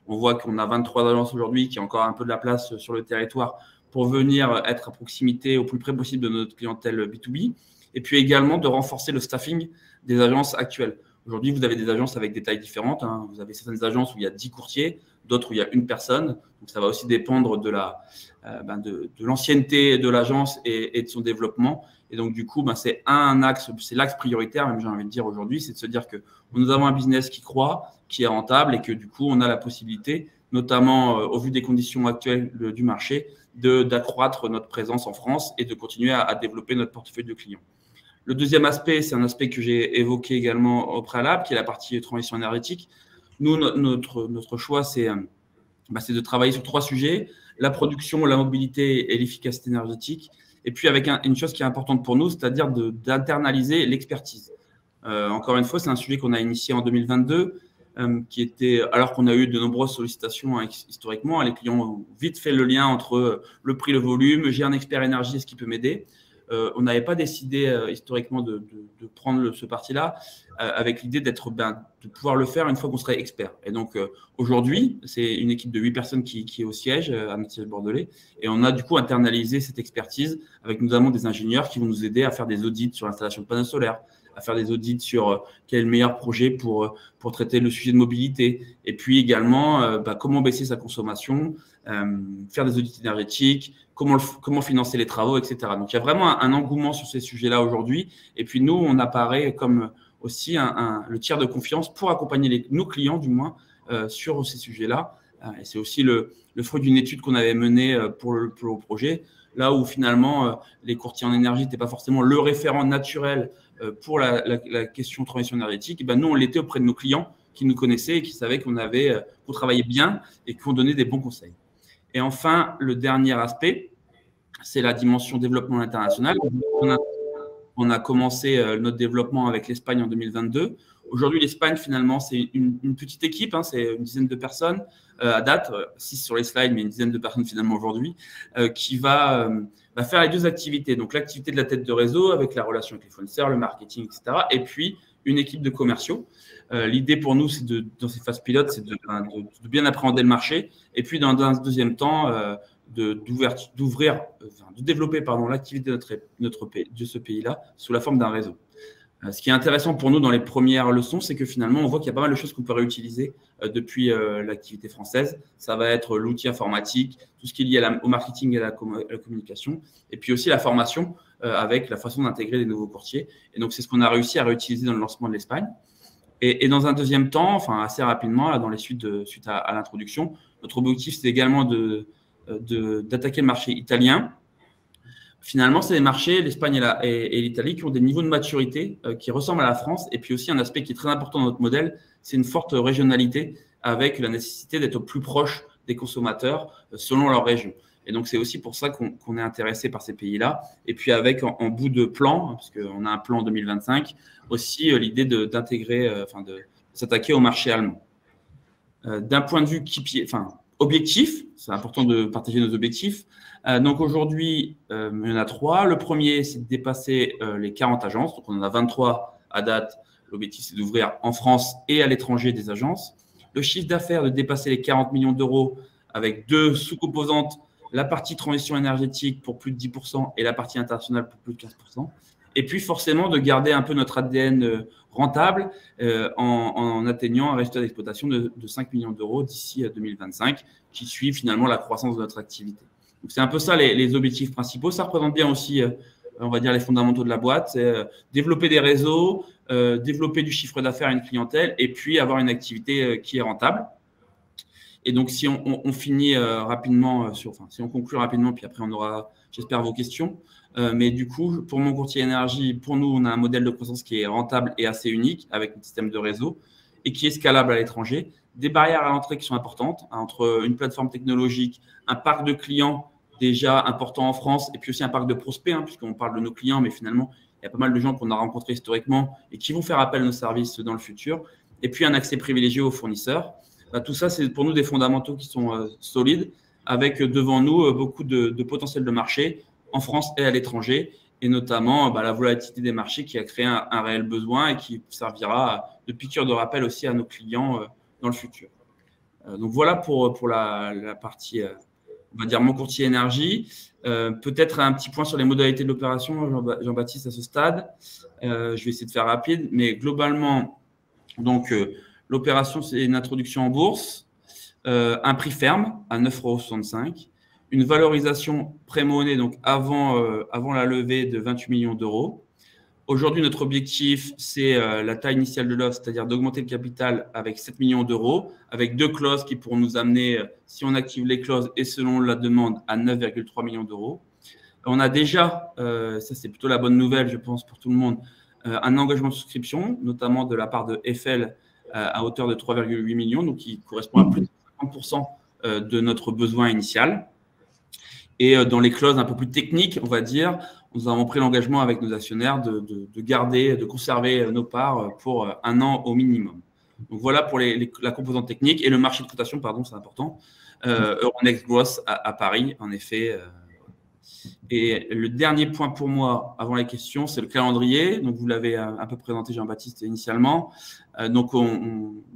on voit qu'on a 23 agences aujourd'hui, qui ont encore un peu de la place sur le territoire pour venir être à proximité au plus près possible de notre clientèle B2B. Et puis également de renforcer le staffing des agences actuelles. Aujourd'hui, vous avez des agences avec des tailles différentes. Vous avez certaines agences où il y a 10 courtiers, d'autres où il y a une personne. Donc, ça va aussi dépendre de l'ancienneté de l'agence et de son développement. Et donc, du coup, c'est l'axe prioritaire, même j'ai envie de dire aujourd'hui, c'est de se dire que nous avons un business qui croît, qui est rentable et que du coup, on a la possibilité notamment au vu des conditions actuelles du marché, d'accroître notre présence en France et de continuer à développer notre portefeuille de clients. Le deuxième aspect, c'est un aspect que j'ai évoqué également au préalable, qui est la partie transition énergétique. Nous, notre choix, c'est de travailler sur 3 sujets, la production, la mobilité et l'efficacité énergétique. Et puis avec une chose qui est importante pour nous, c'est-à-dire d'internaliser l'expertise. Encore une fois, c'est un sujet qu'on a initié en 2022, qui était, alors qu'on a eu de nombreuses sollicitations historiquement, les clients ont vite fait le lien entre le prix, le volume, j'ai un expert énergie, est-ce qu'il peut m'aider ? On n'avait pas décidé historiquement de prendre ce parti-là avec l'idée de pouvoir le faire une fois qu'on serait expert. Et donc aujourd'hui, c'est une équipe de 8 personnes qui est au siège à Métiers-Bordelais, et on a du coup internalisé cette expertise avec notamment des ingénieurs qui vont nous aider à faire des audits sur l'installation de panneaux solaires, à faire des audits sur quel est le meilleur projet pour traiter le sujet de mobilité, et puis également comment baisser sa consommation, faire des audits énergétiques, comment financer les travaux, etc. Donc, il y a vraiment un engouement sur ces sujets-là aujourd'hui. Et puis, nous, on apparaît comme aussi le tiers de confiance pour accompagner nos clients, du moins, sur ces sujets-là. Et c'est aussi le fruit d'une étude qu'on avait menée pour le projet, là où finalement, les courtiers en énergie n'étaient pas forcément le référent naturel pour la question de transition énergétique. Et ben, nous, on l'était auprès de nos clients qui nous connaissaient et qui savaient qu'on travaillait bien et qu'on donnait des bons conseils. Et enfin, le dernier aspect, c'est la dimension développement international. On a commencé notre développement avec l'Espagne en 2022. Aujourd'hui, l'Espagne, finalement, c'est une petite équipe, c'est une dizaine de personnes à date, 6 sur les slides, mais une dizaine de personnes finalement aujourd'hui, qui va faire les 2 activités. Donc, l'activité de la tête de réseau avec la relation avec les fournisseurs, le marketing, etc. Et puis, une équipe de commerciaux. L'idée pour nous, c'est dans ces phases pilotes, c'est de bien appréhender le marché. Et puis, dans un deuxième temps, de développer l'activité de ce pays-là sous la forme d'un réseau. Ce qui est intéressant pour nous dans les premières leçons, c'est que finalement, on voit qu'il y a pas mal de choses qu'on peut réutiliser depuis l'activité française. Ça va être l'outil informatique, tout ce qui est lié au marketing et à la communication, et puis aussi la formation avec la façon d'intégrer des nouveaux courtiers. Et donc, c'est ce qu'on a réussi à réutiliser dans le lancement de l'Espagne. Et dans un deuxième temps, assez rapidement, là, dans les suite à l'introduction, notre objectif, c'est également d'attaquer le marché italien. Finalement, c'est les marchés, l'Espagne et l'Italie, qui ont des niveaux de maturité qui ressemblent à la France. Et puis aussi, un aspect qui est très important dans notre modèle, c'est une forte régionalité avec la nécessité d'être plus proche des consommateurs selon leur région. Et donc, c'est aussi pour ça qu'on est intéressé par ces pays-là. Et puis, avec en bout de plan, parce qu'on a un plan en 2025, aussi l'idée d'intégrer, de s'attaquer au marché allemand. D'un point de vue objectif, c'est important de partager nos objectifs. Donc aujourd'hui, il y en a 3. Le premier, c'est de dépasser les 40 agences. Donc on en a 23 à date. L'objectif, c'est d'ouvrir en France et à l'étranger des agences. Le chiffre d'affaires, de dépasser les 40 millions d'euros avec 2 sous-composantes, la partie transition énergétique pour plus de 10% et la partie internationale pour plus de 15%. Et puis forcément, de garder un peu notre ADN rentable en atteignant un résultat d'exploitation de 5 millions d'euros d'ici à 2025, qui suit finalement la croissance de notre activité. Donc, c'est un peu ça les objectifs principaux. Ça représente bien aussi, on va dire, les fondamentaux de la boîte. C'est développer des réseaux, développer du chiffre d'affaires à une clientèle et puis avoir une activité qui est rentable. Et donc, si on finit rapidement, si on conclut rapidement, puis après on aura, j'espère, vos questions. Mais du coup, pour Mon Courtier Énergie, pour nous, on a un modèle de croissance qui est rentable et assez unique avec un système de réseau et qui est scalable à l'étranger. Des barrières à l'entrée qui sont importantes entre une plateforme technologique, un parc de clients déjà important en France et puis aussi un parc de prospects, puisqu'on parle de nos clients, mais finalement, il y a pas mal de gens qu'on a rencontrés historiquement et qui vont faire appel à nos services dans le futur. Et puis, un accès privilégié aux fournisseurs. Tout ça, c'est pour nous des fondamentaux qui sont solides, avec devant nous beaucoup de potentiel de marché en France et à l'étranger, et notamment la volatilité des marchés qui a créé un réel besoin et qui servira de piqûre de rappel aussi à nos clients dans le futur. Donc voilà pour la partie, on va dire, Mon Courtier Énergie. Peut-être un petit point sur les modalités de l'opération, Jean-Baptiste, à ce stade. Je vais essayer de faire rapide, mais globalement, donc l'opération, c'est une introduction en bourse, un prix ferme à 9,65 €, une valorisation pré-monnaie, donc avant la levée de 28 millions d'euros, Aujourd'hui, notre objectif, c'est la taille initiale de l'offre, c'est-à-dire d'augmenter le capital avec 7 millions d'euros, avec 2 clauses qui pourront nous amener, si on active les clauses et selon la demande, à 9,3 millions d'euros. On a déjà, ça c'est plutôt la bonne nouvelle, je pense, pour tout le monde, un engagement de souscription, notamment de la part de Eiffel à hauteur de 3,8 millions, donc qui correspond à plus de 50% de notre besoin initial. Et dans les clauses un peu plus techniques, on va dire, nous avons pris l'engagement avec nos actionnaires de garder, de conserver nos parts pour 1 an au minimum. Donc voilà pour la composante technique et le marché de cotation, pardon, c'est important. Euronext Growth à Paris, en effet. Et le dernier point pour moi, avant les questions, c'est le calendrier. Donc vous l'avez un peu présenté, Jean-Baptiste, initialement. Donc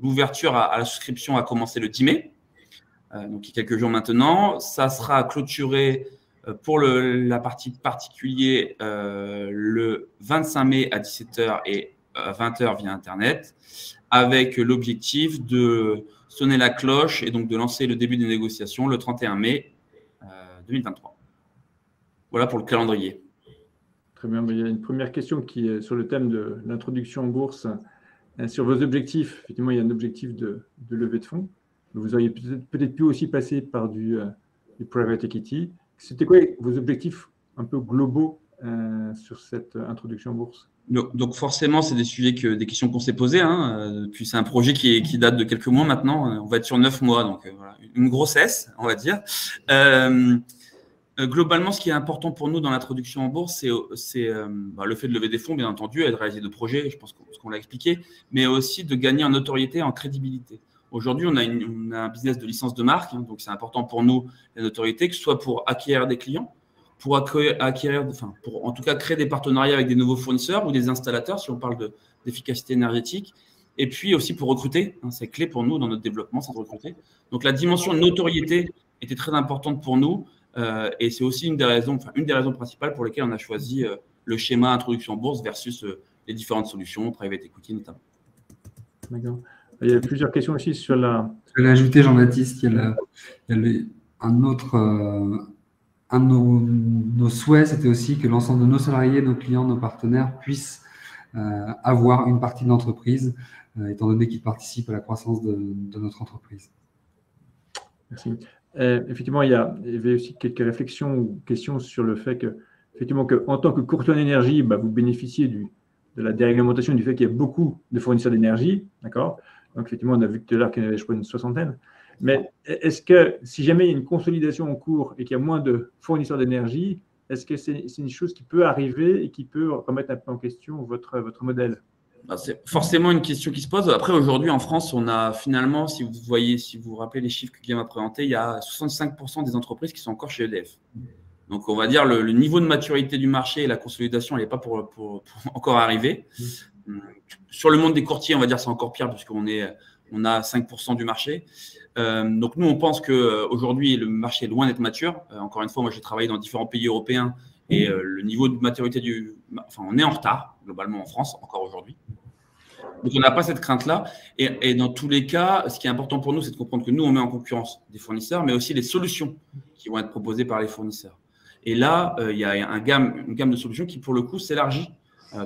l'ouverture à la souscription a commencé le 10 mai. Donc, il y a quelques jours maintenant. Ça sera clôturé pour la partie particulier le 25 mai à 17h et 20h via Internet, avec l'objectif de sonner la cloche et donc de lancer le début des négociations le 31 mai 2023. Voilà pour le calendrier. Très bien. Il y a une première question qui est sur le thème de l'introduction en bourse. Sur vos objectifs, effectivement, il y a un objectif de levée de fonds. Vous auriez peut-être pu aussi passer par du private equity. C'était quoi vos objectifs un peu globaux sur cette introduction en bourse? Donc forcément, c'est des questions qu'on s'est posées. Puis c'est un projet qui date de quelques mois maintenant. On va être sur 9 mois, donc voilà, une grossesse, on va dire. Globalement, ce qui est important pour nous dans l'introduction en bourse, c'est le fait de lever des fonds, bien entendu, et de réaliser des projets, je pense qu'on l'a expliqué, mais aussi de gagner en notoriété, en crédibilité. Aujourd'hui, on a un business de licence de marque, donc c'est important pour nous, la notoriété, que ce soit pour acquérir des clients, pour en tout cas créer des partenariats avec des nouveaux fournisseurs ou des installateurs, si on parle d'efficacité énergétique, et puis aussi pour recruter. C'est clé pour nous dans notre développement, c'est de recruter. Donc la dimension de notoriété était très importante pour nous, et c'est aussi une des raisons principales pour lesquelles on a choisi le schéma introduction en bourse versus les différentes solutions, private equity notamment. D'accord. Il y a plusieurs questions aussi sur la… Je vais l'ajouter, Jean-Baptiste, il y a un autre… un de nos souhaits, c'était aussi que l'ensemble de nos salariés, nos clients, nos partenaires puissent avoir une partie de l'entreprise, étant donné qu'ils participent à la croissance de notre entreprise. Merci. Effectivement, il y avait aussi quelques réflexions ou questions sur le fait qu'en tant que courtier en énergie, vous bénéficiez de la déréglementation, du fait qu'il y a beaucoup de fournisseurs d'énergie. D'accord ? Donc, effectivement, on a vu tout à l'heure qu'il y en avait, je crois, une soixantaine. Mais est-ce que si jamais il y a une consolidation en cours et qu'il y a moins de fournisseurs d'énergie, est-ce que c'est une chose qui peut arriver et qui peut remettre un peu en question votre modèle? C'est forcément une question qui se pose. Après, aujourd'hui, en France, on a finalement, si vous vous rappelez les chiffres que Guillaume a présentés, il y a 65% des entreprises qui sont encore chez EDF. Donc, on va dire le niveau de maturité du marché et la consolidation, elle n'est pas pour encore arriver. Sur le monde des courtiers, on va dire c'est encore pire puisqu'on a 5% du marché. Donc, nous, on pense qu'aujourd'hui, le marché est loin d'être mature. Encore une fois, moi, j'ai travaillé dans différents pays européens et le niveau de maturité on est en retard, globalement, en France, encore aujourd'hui. Donc, on n'a pas cette crainte-là. Et dans tous les cas, ce qui est important pour nous, c'est de comprendre que nous, on met en concurrence des fournisseurs, mais aussi les solutions qui vont être proposées par les fournisseurs. Et là, il y a une gamme de solutions qui, pour le coup, s'élargit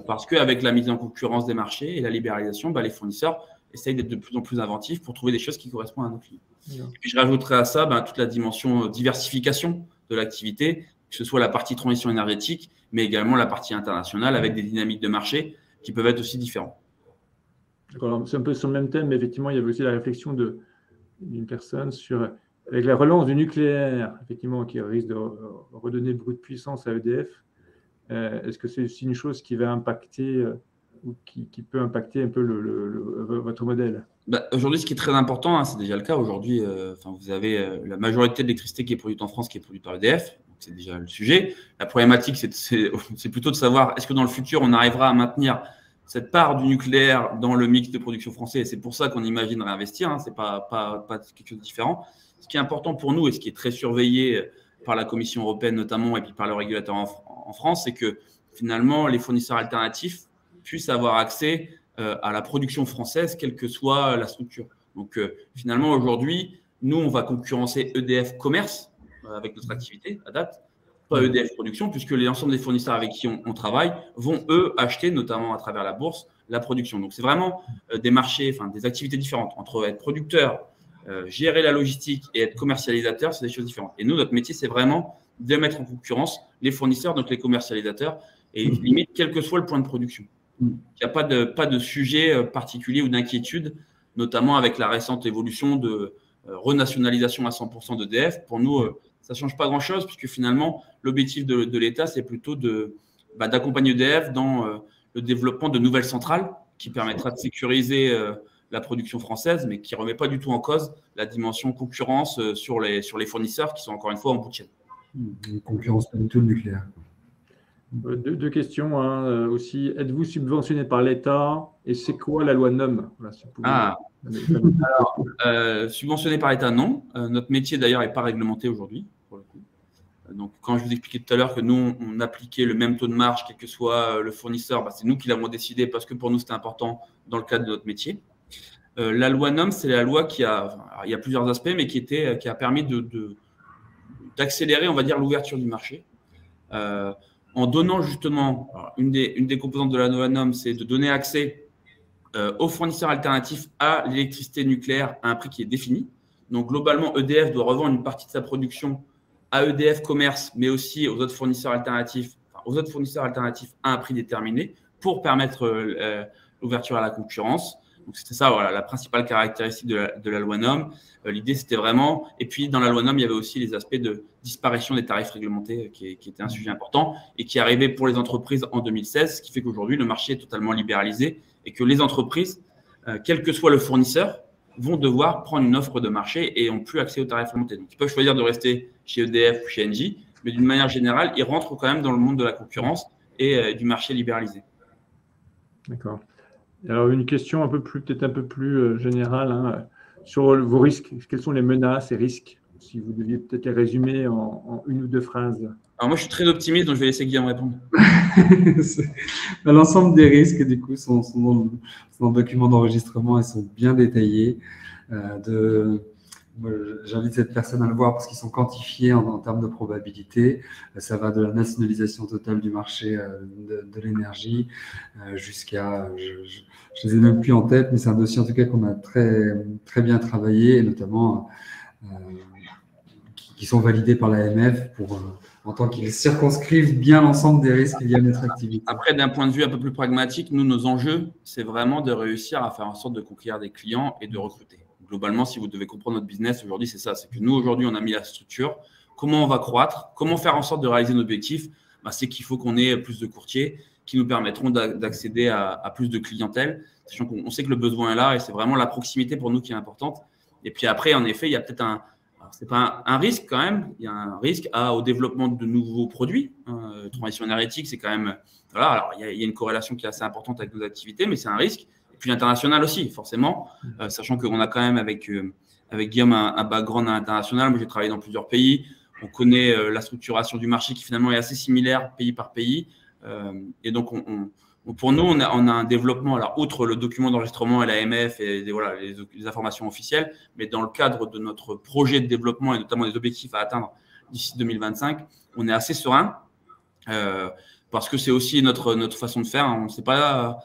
parce qu'avec la mise en concurrence des marchés et la libéralisation, les fournisseurs essayent d'être de plus en plus inventifs pour trouver des choses qui correspondent à nos clients. Et puis, je rajouterai à ça toute la dimension diversification de l'activité, que ce soit la partie transition énergétique, mais également la partie internationale avec des dynamiques de marché qui peuvent être aussi différentes. C'est un peu sur le même thème, mais effectivement, il y avait aussi la réflexion d'une personne avec la relance du nucléaire, effectivement, qui risque de redonner beaucoup de puissance à EDF. Est-ce que c'est aussi une chose qui va impacter ou qui peut impacter un peu votre modèle? Aujourd'hui, ce qui est très important, c'est déjà le cas. Aujourd'hui, vous avez la majorité de l'électricité qui est produite en France qui est produite par EDF. C'est déjà le sujet. La problématique, c'est plutôt de savoir est-ce que dans le futur, on arrivera à maintenir cette part du nucléaire dans le mix de production français. Et c'est pour ça qu'on imagine réinvestir. Ce n'est pas quelque chose de différent. Ce qui est important pour nous et ce qui est très surveillé par la Commission européenne notamment et puis par le régulateur en France, c'est que finalement, les fournisseurs alternatifs puissent avoir accès à la production française, quelle que soit la structure. Donc, finalement, aujourd'hui, nous, on va concurrencer EDF Commerce avec notre activité à date. pas EDF Production, puisque l'ensemble des fournisseurs avec qui on travaille vont, eux, acheter, notamment à travers la bourse, la production. Donc, c'est vraiment des marchés, enfin, des activités différentes. Entre être producteur, gérer la logistique et être commercialisateur, c'est des choses différentes. Et nous, notre métier, c'est vraiment de mettre en concurrence les fournisseurs, donc les commercialisateurs, et limite, quel que soit le point de production. Il n'y a pas de sujet particulier ou d'inquiétude, notamment avec la récente évolution de renationalisation à 100% d'EDF. Pour nous, ça ne change pas grand-chose, puisque finalement, l'objectif de l'État, c'est plutôt d'accompagner EDF dans le développement de nouvelles centrales qui permettra de sécuriser la production française, mais qui ne remet pas du tout en cause la dimension concurrence sur les fournisseurs qui sont encore une fois en bout de chaîne. Une concurrence pas du tout nucléaire. Deux questions aussi. Êtes-vous subventionné par l'État et c'est quoi la loi NOM? Voilà, alors, subventionné par l'État, non. Notre métier, d'ailleurs, n'est pas réglementé aujourd'hui, pour le coup. Donc, quand je vous expliquais tout à l'heure que nous, on appliquait le même taux de marge, quel que soit le fournisseur, c'est nous qui l'avons décidé parce que pour nous, c'était important dans le cadre de notre métier. La loi NOM, c'est la loi il y a plusieurs aspects, mais qui a permis d'accélérer, on va dire, l'ouverture du marché. En donnant justement, une des composantes de la loi NOM, c'est de donner accès aux fournisseurs alternatifs à l'électricité nucléaire à un prix qui est défini. Donc, globalement, EDF doit revendre une partie de sa production à EDF Commerce, mais aussi aux autres fournisseurs alternatifs, à un prix déterminé pour permettre l'ouverture à la concurrence. Donc, c'était ça, voilà, la principale caractéristique de la loi NOM. L'idée, c'était vraiment… Et puis, dans la loi NOM, il y avait aussi les aspects de disparition des tarifs réglementés qui était un sujet important et qui arrivait pour les entreprises en 2016, ce qui fait qu'aujourd'hui, le marché est totalement libéralisé et que les entreprises, quel que soit le fournisseur, vont devoir prendre une offre de marché et n'ont plus accès aux tarifs réglementés. Donc, ils peuvent choisir de rester chez EDF ou chez Engie, mais d'une manière générale, ils rentrent quand même dans le monde de la concurrence et du marché libéralisé. D'accord. Alors, une question peut-être un peu plus générale sur vos risques. Quelles sont les menaces et risques? Si vous deviez peut-être les résumer en une ou deux phrases. Alors, moi, je suis très optimiste, donc je vais laisser Guillaume répondre. L'ensemble des risques, du coup, sont dans le document d'enregistrement et sont bien détaillés. J'invite cette personne à le voir parce qu'ils sont quantifiés en termes de probabilité. Ça va de la nationalisation totale du marché de l'énergie jusqu'à… Je ne les ai même plus en tête, mais c'est un dossier en tout cas qu'on a très, très bien travaillé et notamment qui sont validés par l'AMF en tant qu'ils circonscrivent bien l'ensemble des risques liés à notre activité. Après, d'un point de vue un peu plus pragmatique, nos enjeux, c'est vraiment de réussir à faire en sorte de conquérir des clients et de recruter. Globalement, si vous devez comprendre notre business aujourd'hui, c'est ça. C'est que nous, aujourd'hui, on a mis la structure. Comment on va croître? Comment faire en sorte de réaliser nos objectifs? C'est qu'il faut qu'on ait plus de courtiers qui nous permettront d'accéder à plus de clientèle, sachant qu'on sait que le besoin est là et c'est vraiment la proximité pour nous qui est importante. Et puis après, en effet, il y a peut-être c'est pas un risque quand même, il y a un risque au développement de nouveaux produits. Transition énergétique, c'est quand même… Voilà, alors il y a une corrélation qui est assez importante avec nos activités, mais c'est un risque. Et puis l'international aussi, forcément, sachant qu'on a quand même avec Guillaume un background international. Moi, j'ai travaillé dans plusieurs pays. On connaît la structuration du marché qui finalement est assez similaire pays par pays. Et donc, pour nous, on a un développement, alors outre le document d'enregistrement et l'AMF et voilà, les informations officielles, mais dans le cadre de notre projet de développement et notamment des objectifs à atteindre d'ici 2025, on est assez serein parce que c'est aussi notre façon de faire. On ne sait pas…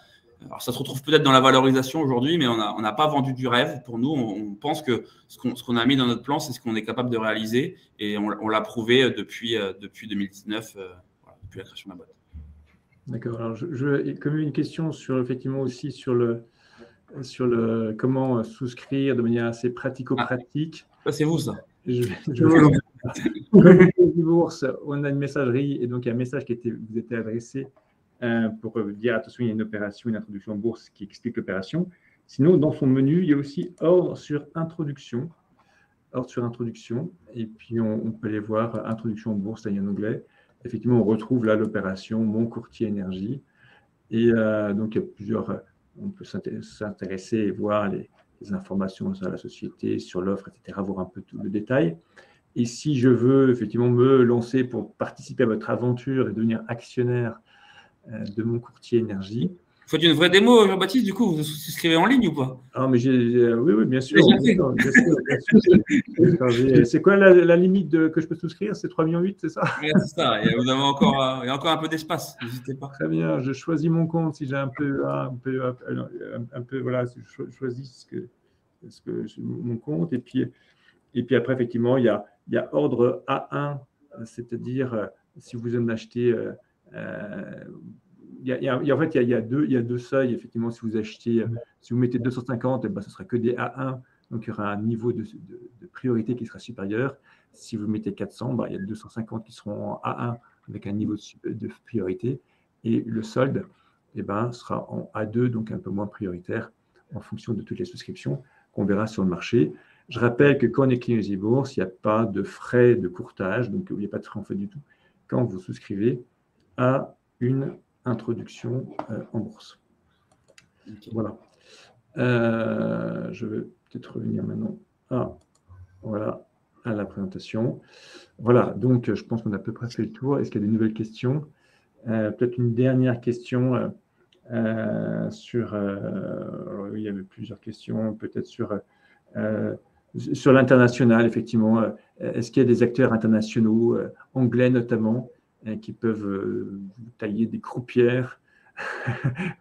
Alors, ça se retrouve peut-être dans la valorisation aujourd'hui, mais on n'a pas vendu du rêve. Pour nous, on pense que ce qu'on a mis dans notre plan, c'est ce qu'on est capable de réaliser. Et on l'a prouvé depuis 2019, depuis la création de la boîte. D'accord. Alors, comme une question effectivement aussi sur le comment souscrire de manière assez pratico-pratique. Ça, c'est vous, ça. Bourse, on a une messagerie et donc il y a un message qui vous était adressé pour dire attention, il y a une opération, une introduction en bourse qui explique l'opération. Sinon, dans son menu, il y a aussi ordre sur introduction. Et puis on peut aller voir introduction en bourse, là il y a un onglet. Effectivement, on retrouve là l'opération Mon courtier énergie. Et donc, il y a plusieurs. On peut s'intéresser et voir les informations sur la société, sur l'offre, etc., voir un peu tout le détail. Et si je veux effectivement me lancer pour participer à votre aventure et devenir actionnaire de mon courtier énergie, faites une vraie démo, Jean-Baptiste, du coup, vous souscrivez en ligne ou pas? Ah, mais oui, bien sûr. Déjà fait. C'est quoi la limite que je peux souscrire? C'est 3,8 millions, c'est ça? Ouais, c'est ça. Il y a encore un peu d'espace. N'hésitez pas. Très bien, je choisis mon compte si j'ai un peu, voilà, si je choisis mon compte. Et puis après, effectivement, il y a ordre A1, c'est-à-dire si vous en achetez. En fait, il y a deux seuils. Effectivement, si vous mettez 250, ce ne sera que des A1. Donc, il y aura un niveau de priorité qui sera supérieur. Si vous mettez 400, il y a 250 qui seront en A1 avec un niveau de priorité. Et le solde sera en A2, donc un peu moins prioritaire en fonction de toutes les souscriptions qu'on verra sur le marché. Je rappelle que quand on est client EasyBourse, il n'y a pas de frais de courtage, donc il n'y a pas de frais en fait du tout quand vous souscrivez à une introduction en bourse. Okay. Voilà. Je vais peut-être revenir maintenant à la présentation. Voilà, donc je pense qu'on a à peu près fait le tour. Est-ce qu'il y a des nouvelles questions? Peut-être une dernière question sur... il y avait plusieurs questions, peut-être sur l'international, effectivement. Est-ce qu'il y a des acteurs internationaux, anglais notamment, qui peuvent vous tailler des croupières,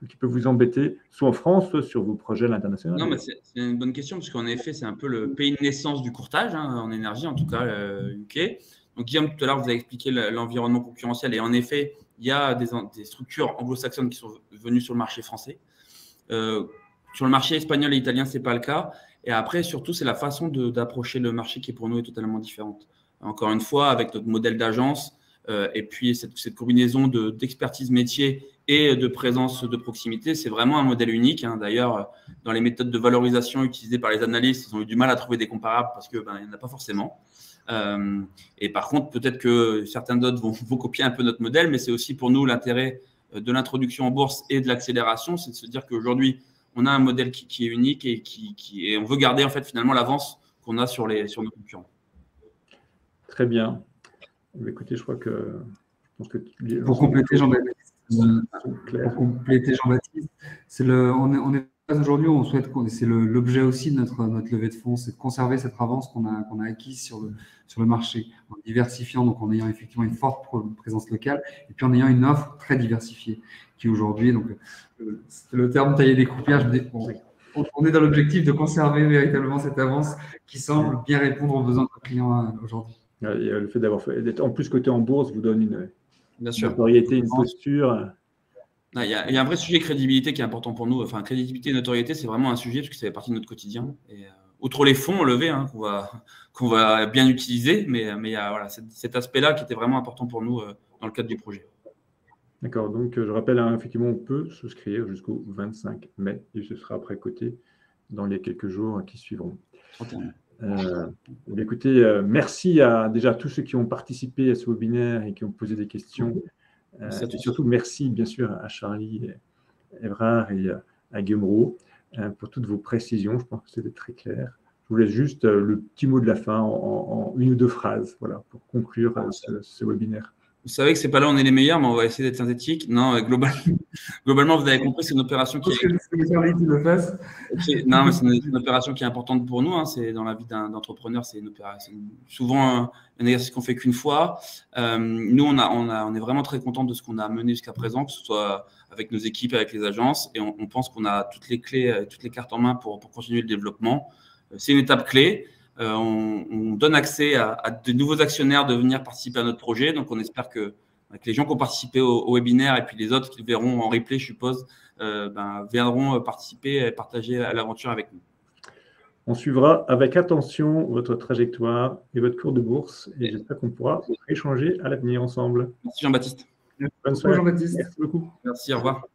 qui peuvent vous embêter, soit en France, soit sur vos projets à l'international? Non, mais c'est une bonne question, parce qu'en effet, c'est un peu le pays de naissance du courtage, en énergie, en tout cas, UK. Donc, Guillaume, tout à l'heure, vous avez expliqué l'environnement concurrentiel. Et en effet, il y a des structures anglo-saxonnes qui sont venues sur le marché français. Sur le marché espagnol et italien, ce n'est pas le cas. Et après, surtout, c'est la façon d'approcher le marché qui, pour nous, est totalement différente. Encore une fois, avec notre modèle d'agence, et puis cette combinaison d'expertise métier et de présence de proximité, c'est vraiment un modèle unique. D'ailleurs, dans les méthodes de valorisation utilisées par les analystes, ils ont eu du mal à trouver des comparables parce qu'il n'y en a pas forcément. Et par contre, peut-être que certains d'autres vont copier un peu notre modèle, mais c'est aussi pour nous l'intérêt de l'introduction en bourse et de l'accélération, c'est de se dire qu'aujourd'hui, on a un modèle qui est unique et on veut garder en fait finalement l'avance qu'on a sur nos concurrents. Très bien. Écoutez, je pense que pour compléter Jean-Baptiste, on est aujourd'hui, on souhaite, c'est l'objet aussi de notre levée de fonds, c'est de conserver cette avance qu'on a acquise sur le marché, en diversifiant, donc en ayant effectivement une forte présence locale, et puis en ayant une offre très diversifiée, qui aujourd'hui, donc c'est le terme tailler des croupières, on est dans l'objectif de conserver véritablement cette avance qui semble bien répondre aux besoins de nos clients aujourd'hui. Le fait d'être en plus coté en bourse vous donne une notoriété, une posture. Il y a un vrai sujet crédibilité qui est important pour nous. Enfin, crédibilité et notoriété, c'est vraiment un sujet parce que ça fait partie de notre quotidien. Et, outre les fonds levés qu'on va bien utiliser, mais il y a cet aspect-là qui était vraiment important pour nous dans le cadre du projet. D'accord. Donc, je rappelle, effectivement, on peut souscrire jusqu'au 25 mai et ce sera après coté dans les quelques jours qui suivront. Écoutez, merci à déjà tous ceux qui ont participé à ce webinaire et qui ont posé des questions. Et surtout, merci bien sûr à Charlie Evrard et à Guillaume Roux pour toutes vos précisions. Je pense que c'était très clair. Je vous laisse juste le petit mot de la fin en une ou deux phrases, voilà, pour conclure ce webinaire. Vous savez que ce n'est pas là où on est les meilleurs, mais on va essayer d'être synthétique. Non, globalement, vous avez compris, c'est une opération qui Non, mais c'est une opération qui est importante pour nous. C'est dans la vie d'entrepreneur, c'est une opération. Souvent, un exercice qu'on fait qu'une fois. Nous, on est vraiment très content de ce qu'on a mené jusqu'à présent, que ce soit avec nos équipes, avec les agences, et on pense qu'on a toutes les clés, toutes les cartes en main pour continuer le développement. C'est une étape clé. On donne accès à de nouveaux actionnaires de venir participer à notre projet. Donc, on espère que les gens qui ont participé au webinaire et puis les autres qui le verront en replay, je suppose, viendront participer et partager l'aventure avec nous. On suivra avec attention votre trajectoire et votre cours de bourse et j'espère qu'on pourra échanger à l'avenir ensemble. Merci Jean-Baptiste. Bonne soirée. Jean-Baptiste. Merci beaucoup. Merci, au revoir.